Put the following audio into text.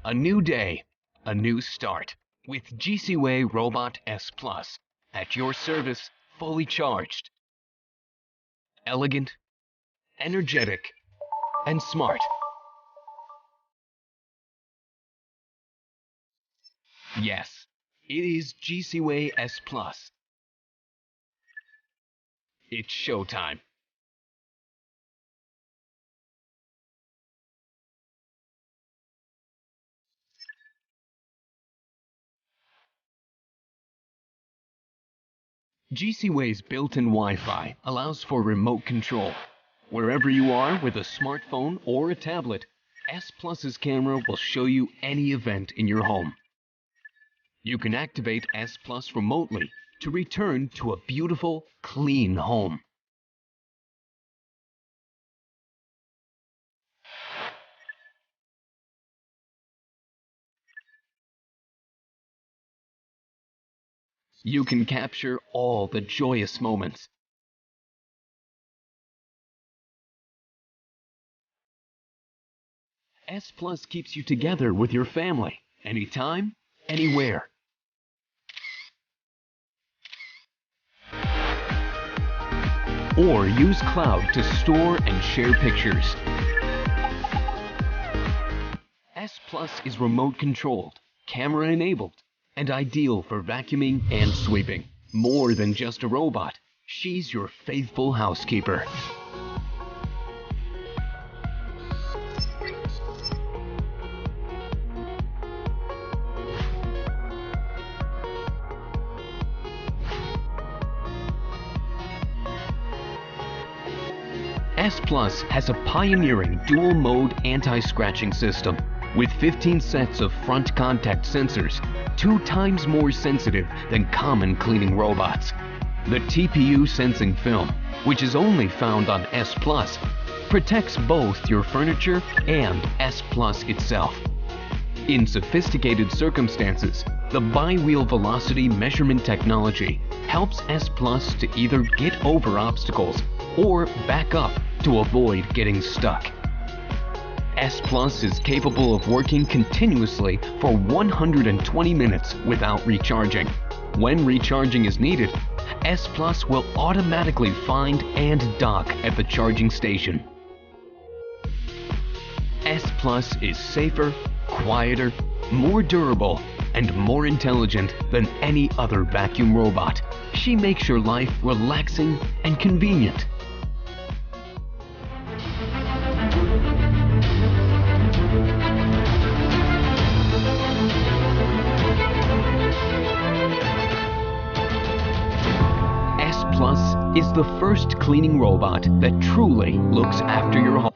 A new day, a new start. With JISIWEI Robot S Plus at your service, fully charged. Elegant, energetic, and smart. Yes, it is JISIWEI S Plus. It's showtime. JISIWEI's built-in Wi-Fi allows for remote control. Wherever you are with a smartphone or a tablet, S Plus's camera will show you any event in your home. You can activate S Plus remotely to return to a beautiful, clean home. You can capture all the joyous moments. S Plus keeps you together with your family, anytime, anywhere. Or use cloud to store and share pictures. S Plus is remote controlled, camera enabled, and ideal for vacuuming and sweeping. More than just a robot, she's your faithful housekeeper. S Plus has a pioneering dual-mode anti-scratching system with 15 sets of front contact sensors, 2 times more sensitive than common cleaning robots. The TPU sensing film, which is only found on S Plus, protects both your furniture and S Plus itself. In sophisticated circumstances, the bi-wheel velocity measurement technology helps S Plus to either get over obstacles or back up to avoid getting stuck. S Plus is capable of working continuously for 120 minutes without recharging. When recharging is needed, S Plus will automatically find and dock at the charging station. S Plus is safer, quieter, more durable, and more intelligent than any other vacuum robot. She makes your life relaxing and convenient. S Plus is the first cleaning robot that truly looks after your home.